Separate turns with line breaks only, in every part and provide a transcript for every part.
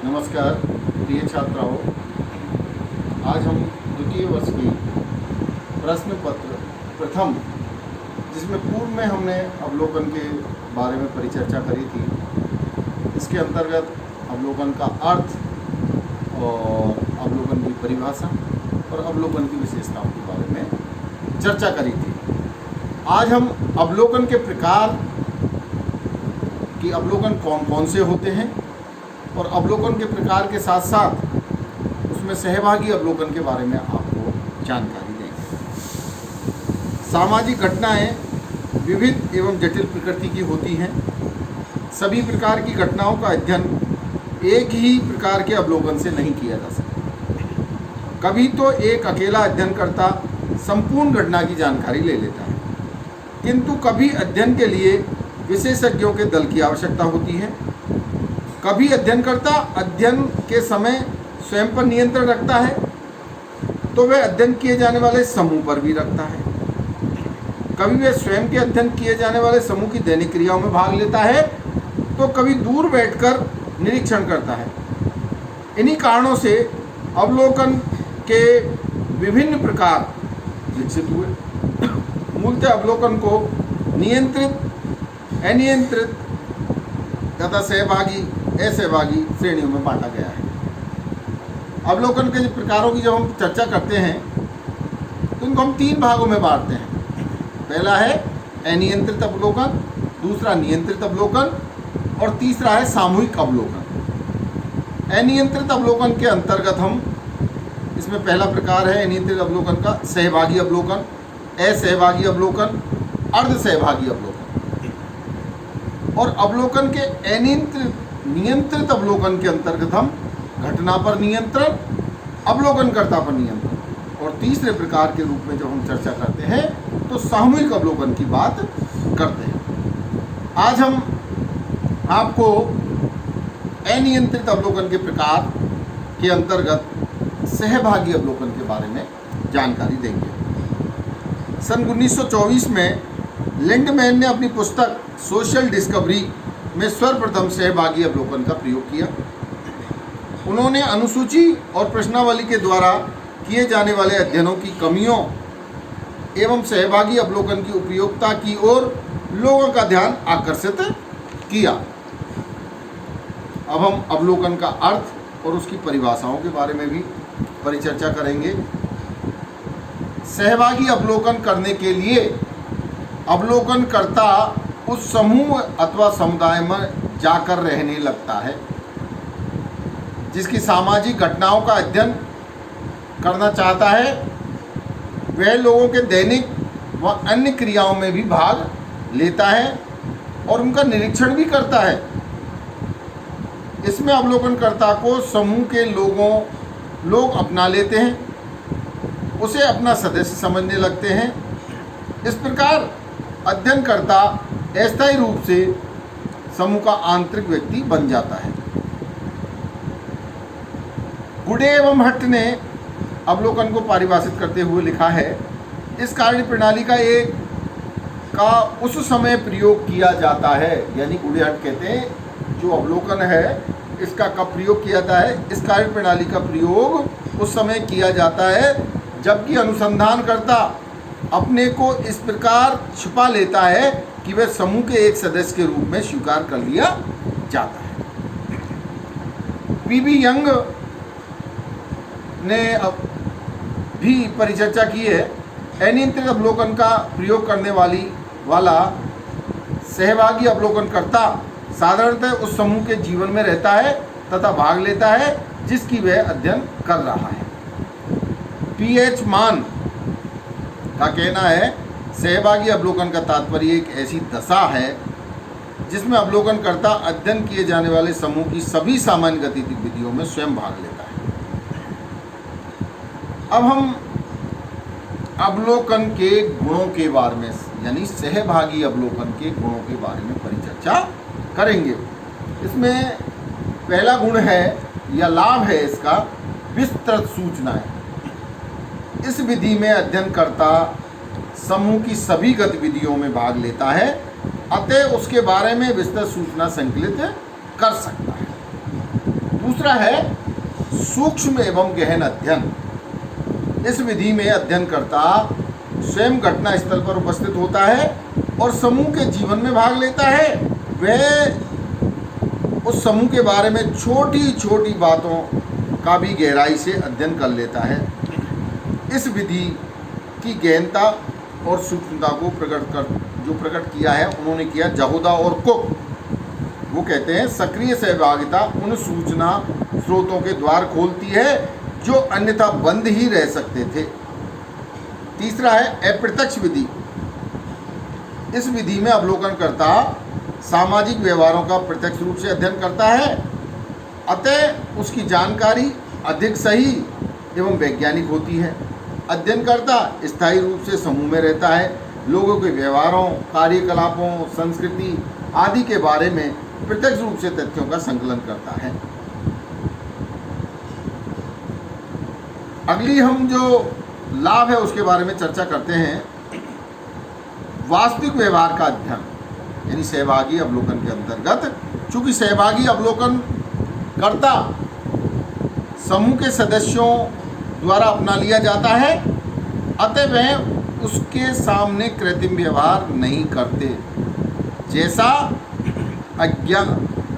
नमस्कार प्रिय छात्राओं, आज हम द्वितीय वर्ष की प्रश्न पत्र प्रथम, जिसमें पूर्व में हमने अवलोकन के बारे में परिचर्चा करी थी, इसके अंतर्गत अवलोकन का अर्थ और अवलोकन की परिभाषा और अवलोकन की विशेषताओं के बारे में चर्चा करी थी। आज हम अवलोकन के प्रकार कि अवलोकन कौन कौन से होते हैं और अवलोकन के प्रकार के साथ साथ उसमें सहभागी अवलोकन के बारे में आपको जानकारी देंगे। सामाजिक घटनाएं विविध एवं जटिल प्रकृति की होती हैं। सभी प्रकार की घटनाओं का अध्ययन एक ही प्रकार के अवलोकन से नहीं किया जा सकता। कभी तो एक अकेला अध्ययनकर्ता संपूर्ण घटना की जानकारी ले लेता है, किंतु कभी अध्ययन के लिए विशेषज्ञों के दल की आवश्यकता होती है। कभी अध्ययनकर्ता अध्ययन के समय स्वयं पर नियंत्रण रखता है तो वह अध्ययन किए जाने वाले समूह पर भी रखता है। कभी वह स्वयं के अध्ययन किए जाने वाले समूह की दैनिक क्रियाओं में भाग लेता है तो कभी दूर बैठकर निरीक्षण करता है। इन्हीं कारणों से अवलोकन के विभिन्न प्रकार विकसित हुए। मूलतः अवलोकन को नियंत्रित, अनियंत्रित तथा सहभागी, असहभागी श्रेणियों में बांटा गया है। अवलोकन के प्रकारों की जब हम चर्चा करते हैं तो इनको हम तीन भागों में बांटते हैं। पहला है अनियंत्रित अवलोकन, दूसरा नियंत्रित अवलोकन और तीसरा है सामूहिक अवलोकन। अनियंत्रित अवलोकन के अंतर्गत हम इसमें पहला प्रकार है अनियंत्रित अवलोकन का सहभागी अवलोकन, असहभागी अवलोकन, अर्ध सहभागी अवलोकन। और अवलोकन के नियंत्रित अवलोकन के अंतर्गत हम घटना पर नियंत्रण, अवलोकनकर्ता पर नियंत्रण और तीसरे प्रकार के रूप में जब हम चर्चा करते हैं तो सामूहिक अवलोकन की बात करते हैं। आज हम आपको अनियंत्रित अवलोकन के प्रकार के अंतर्गत सहभागी अवलोकन के बारे में जानकारी देंगे। सन 1924 में लिंडमैन ने अपनी पुस्तक सोशल डिस्कवरी में सर्वप्रथम सहभागी अवलोकन का प्रयोग किया। उन्होंने अनुसूची और प्रश्नावली के द्वारा किए जाने वाले अध्ययनों की कमियों एवं सहभागी अवलोकन की उपयोगिता की ओर लोगों का ध्यान आकर्षित किया। अब हम अवलोकन का अर्थ और उसकी परिभाषाओं के बारे में भी परिचर्चा करेंगे। सहभागी अवलोकन करने के लिए अवलोकनकर्ता उस समूह अथवा समुदाय में जाकर रहने लगता है जिसकी सामाजिक घटनाओं का अध्ययन करना चाहता है। वह लोगों के दैनिक व अन्य क्रियाओं में भी भाग लेता है और उनका निरीक्षण भी करता है। इसमें अवलोकनकर्ता को समूह के लोग अपना लेते हैं, उसे अपना सदस्य समझने लगते हैं। इस प्रकार अध्ययनकर्ता अस्थायी रूप से समूह का आंतरिक व्यक्ति बन जाता है। गुडे एवं हट ने अवलोकन को परिभाषित करते हुए लिखा है, इस कार्य प्रणाली का उस समय प्रयोग किया जाता है, यानी गुडे हट कहते हैं जो अवलोकन है इसका कब प्रयोग किया जाता है। इस कार्य प्रणाली का प्रयोग उस समय किया जाता है जबकि अनुसंधानकर्ता अपने को इस प्रकार छिपा लेता है कि वह समूह के एक सदस्य के रूप में स्वीकार कर लिया जाता है। पीबी यंग ने भी परिचर्चा की है। अनियंत्रित अवलोकन का प्रयोग करने वाला सहभागी अवलोकनकर्ता साधारणतः उस समूह के जीवन में रहता है तथा भाग लेता है जिसकी वह अध्ययन कर रहा है। पीएच मान का कहना है, सहभागी अवलोकन का तात्पर्य एक ऐसी दशा है जिसमें अवलोकनकर्ता अध्ययन किए जाने वाले समूह की सभी सामान्य गतिविधियों में स्वयं भाग लेता है। अब हम अवलोकन के गुणों के बारे में, यानी सहभागी अवलोकन के गुणों के बारे में परिचर्चा करेंगे। इसमें पहला गुण है या लाभ है इसका विस्तृत सूचनाएं। इस विधि में अध्ययनकर्ता समूह की सभी गतिविधियों में भाग लेता है, अतः उसके बारे में विस्तृत सूचना संकलित कर सकता है। दूसरा है सूक्ष्म एवं गहन अध्ययन। इस विधि में अध्ययनकर्ता स्वयं घटना स्थल पर उपस्थित होता है और समूह के जीवन में भाग लेता है। वह उस समूह के बारे में छोटी छोटी बातों का भी गहराई से अध्ययन कर लेता है। इस विधि की गहनता और सूक्ष्मता को प्रकट किया है उन्होंने किया जहोदा और कुक। वो कहते हैं सक्रिय सहभागिता उन सूचना स्रोतों के द्वार खोलती है जो अन्यथा बंद ही रह सकते थे। तीसरा है अप्रत्यक्ष विधि। इस विधि में अवलोकनकर्ता सामाजिक व्यवहारों का प्रत्यक्ष रूप से अध्ययन करता है, अतः उसकी जानकारी अधिक सही एवं वैज्ञानिक होती है। अध्ययनकर्ता स्थायी रूप से समूह में रहता है, लोगों के व्यवहारों, कार्यकलापों, संस्कृति आदि के बारे में प्रत्यक्ष रूप से तथ्यों का संकलन करता है। अगली हम जो लाभ है उसके बारे में चर्चा करते हैं। वास्तविक व्यवहार का अध्ययन यानी सहभागी अवलोकन के अंतर्गत, चूंकि सहभागी अवलोकन कर्ता समूह के सदस्यों द्वारा अपना लिया जाता है, अतः वह उसके सामने कृत्रिम व्यवहार नहीं करते जैसा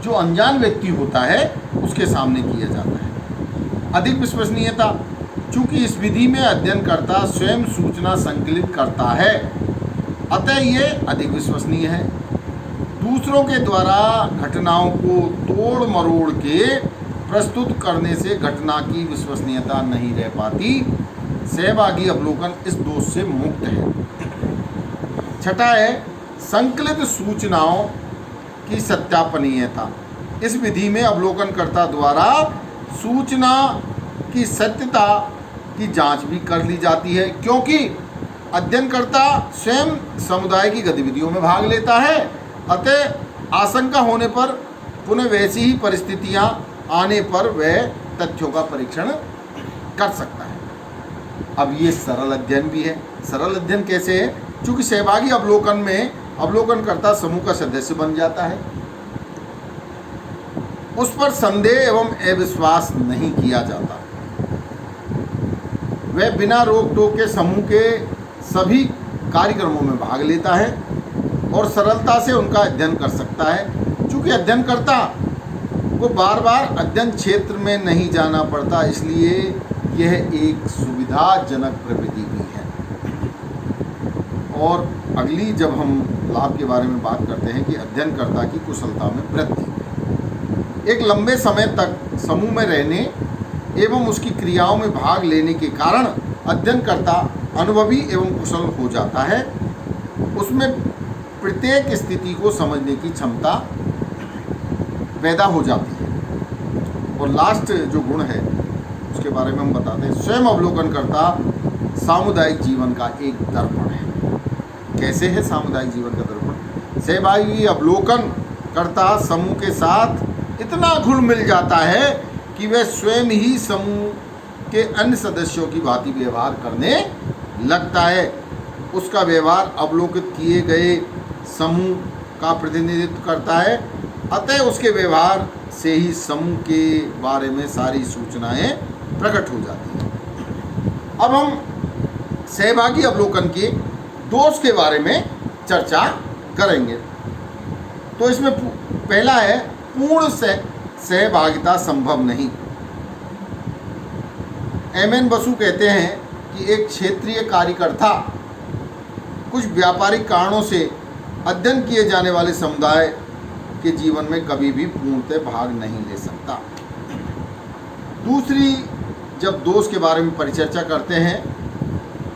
जो अनजान व्यक्ति होता है उसके सामने किया जाता है। अधिक विश्वसनीयता, चूंकि इस विधि में अध्ययनकर्ता स्वयं सूचना संकलित करता है, अतः ये अधिक विश्वसनीय है। दूसरों के द्वारा घटनाओं को तोड़ मरोड़ के प्रस्तुत करने से घटना की विश्वसनीयता नहीं रह पाती। सहभागी अवलोकन इस दोष से मुक्त है। छठा है संकलित सूचनाओं की सत्यापनीयता। इस विधि में अवलोकनकर्ता द्वारा सूचना की सत्यता की जांच भी कर ली जाती है, क्योंकि अध्ययनकर्ता स्वयं समुदाय की गतिविधियों में भाग लेता है, अतः आशंका होने पर पुनः वैसी ही परिस्थितियां आने पर वह तथ्यों का परीक्षण कर सकता है। अब ये सरल अध्ययन भी है। सरल अध्ययन कैसे है? चूंकि सहभागी अवलोकन में अवलोकनकर्ता समूह का सदस्य बन जाता है, उस पर संदेह एवं अविश्वास नहीं किया जाता। वह बिना रोक टोक के समूह के सभी कार्यक्रमों में भाग लेता है और सरलता से उनका अध्ययन कर सकता है। चूंकि अध्ययनकर्ता को बार बार अध्ययन क्षेत्र में नहीं जाना पड़ता, इसलिए यह एक सुविधाजनक प्रविधि भी है। और अगली जब हम लाभ के बारे में बात करते हैं कि अध्ययनकर्ता की कुशलता में वृद्धि। एक लंबे समय तक समूह में रहने एवं उसकी क्रियाओं में भाग लेने के कारण अध्ययनकर्ता अनुभवी एवं कुशल हो जाता है। उसमें प्रत्येक स्थिति को समझने की क्षमता पैदा हो जाती है। और लास्ट जो गुण है उसके बारे में हम बताते हैं। स्वयं अवलोकनकर्ता सामुदायिक जीवन का एक दर्पण है। कैसे है सामुदायिक जीवन का दर्पण? सहभागी अवलोकन करता समूह के साथ इतना घुल मिल जाता है कि वह स्वयं ही समूह के अन्य सदस्यों की भांति व्यवहार करने लगता है। उसका व्यवहार अवलोकित किए गए समूह का प्रतिनिधित्व करता है, अतः उसके व्यवहार से ही समूह के बारे में सारी सूचनाएं प्रकट हो जाती हैं। अब हम सहभागी अवलोकन के दोष के बारे में चर्चा करेंगे। तो इसमें पहला है पूर्ण सहभागिता संभव नहीं। एम.एन. बसु कहते हैं कि एक क्षेत्रीय कार्यकर्ता कुछ व्यापारिक कारणों से अध्ययन किए जाने वाले समुदाय के जीवन में कभी भी पूर्णतः भाग नहीं ले सकता। दूसरी जब दोष के बारे में परिचर्चा करते हैं,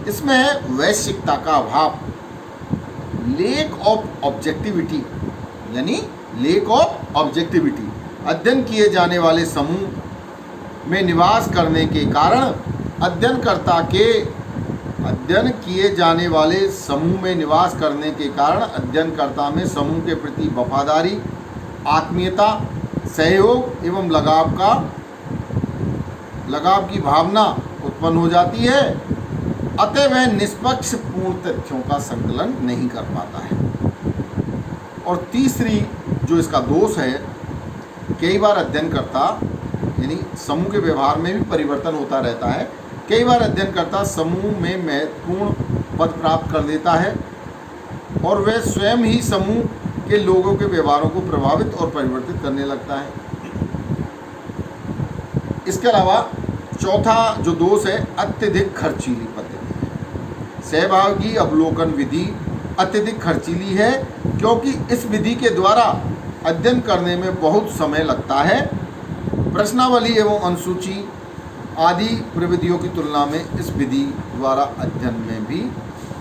इसमें है वैश्विकता का अभाव, लेक ऑफ ऑब्जेक्टिविटी, यानी लेक ऑफ ऑब्जेक्टिविटी। अध्ययन किए जाने वाले समूह में निवास करने के कारण अध्ययनकर्ता में समूह के प्रति वफादारी, आत्मीयता, सहयोग एवं लगाव की भावना उत्पन्न हो जाती है, अतः वह निष्पक्ष पूर्ण तथ्यों का संकलन नहीं कर पाता है। और तीसरी जो इसका दोष है, कई बार अध्ययनकर्ता यानी समूह के व्यवहार में भी परिवर्तन होता रहता है। कई बार अध्ययनकर्ता समूह में महत्वपूर्ण पद प्राप्त कर देता है और वह स्वयं ही समूह के लोगों के व्यवहारों को प्रभावित और परिवर्तित करने लगता है। इसके अलावा चौथा जो दोष है, अत्यधिक खर्चीली पद्धति है। सहभागी अवलोकन विधि अत्यधिक खर्चीली है क्योंकि इस विधि के द्वारा अध्ययन करने में बहुत समय लगता है। प्रश्नावली एवं अनुसूची आदि प्रविधियों की तुलना में इस विधि द्वारा अध्ययन में भी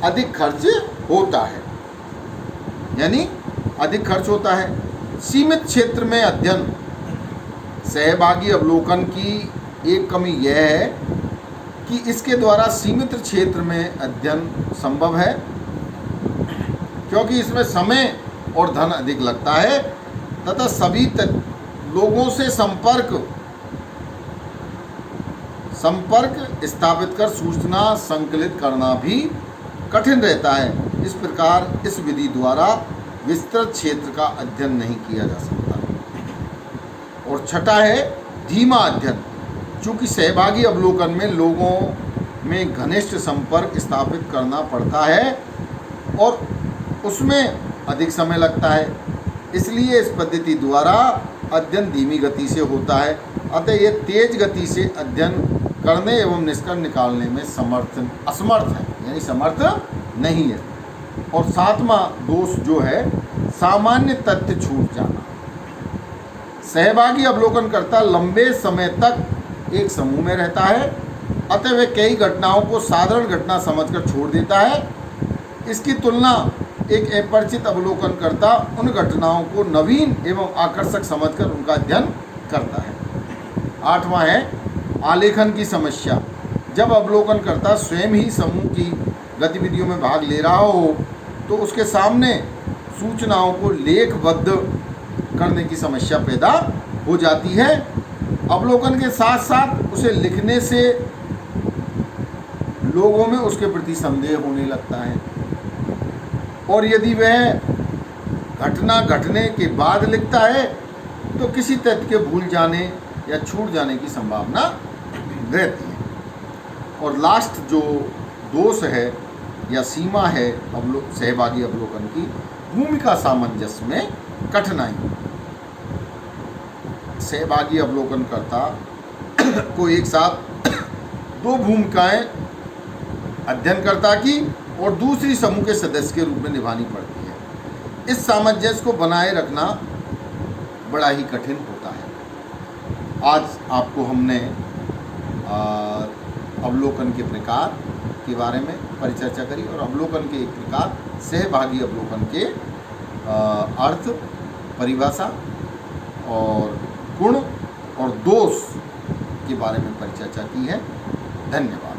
अधिक खर्च होता है, यानी अधिक खर्च होता है। सीमित क्षेत्र में अध्ययन, सहभागी अवलोकन की एक कमी यह है कि इसके द्वारा सीमित क्षेत्र में अध्ययन संभव है क्योंकि इसमें समय और धन अधिक लगता है तथा सभी लोगों से संपर्क स्थापित कर सूचना संकलित करना भी कठिन रहता है। इस प्रकार इस विधि द्वारा विस्तृत क्षेत्र का अध्ययन नहीं किया जा सकता। और छठा है धीमा अध्ययन। चूँकि सहभागी अवलोकन में लोगों में घनिष्ठ संपर्क स्थापित करना पड़ता है और उसमें अधिक समय लगता है, इसलिए इस पद्धति द्वारा अध्ययन धीमी गति से होता है। अतः यह तेज गति से अध्ययन करने एवं निष्कर्ष निकालने में असमर्थ है, यानी समर्थ नहीं है। और सातवां दोष जो है, सामान्य तथ्य छूट जाना। सहभागी अवलोकनकर्ता लंबे समय तक एक समूह में रहता है, अतः वह कई घटनाओं को साधारण घटना समझकर छोड़ देता है। इसकी तुलना एक अपरिचित अवलोकनकर्ता उन घटनाओं को नवीन एवं आकर्षक समझकर उनका अध्ययन करता है। आठवां है आलेखन की समस्या। जब अवलोकनकर्ता स्वयं ही समूह की गतिविधियों में भाग ले रहा हो तो उसके सामने सूचनाओं को लेखबद्ध करने की समस्या पैदा हो जाती है। अवलोकन के साथ साथ उसे लिखने से लोगों में उसके प्रति संदेह होने लगता है और यदि वह घटना घटने के बाद लिखता है तो किसी तथ्य के भूल जाने या छूट जाने की संभावना रहती है। और लास्ट जो दोष है या सीमा है सहभागी अवलोकन की, भूमिका सामंजस्य में कठिनाई। सहभागी अवलोकनकर्ता को एक साथ दो भूमिकाएं अध्ययनकर्ता की और दूसरी समूह के सदस्य के रूप में निभानी पड़ती है। इस सामंजस्य को बनाए रखना बड़ा ही कठिन होता है। आज आपको हमने अवलोकन के प्रकार के बारे में परिचर्चा करी और अवलोकन के एक प्रकार सहभागी अवलोकन के अर्थ, परिभाषा और गुण और दोष के बारे में परिचर्चा की है। धन्यवाद।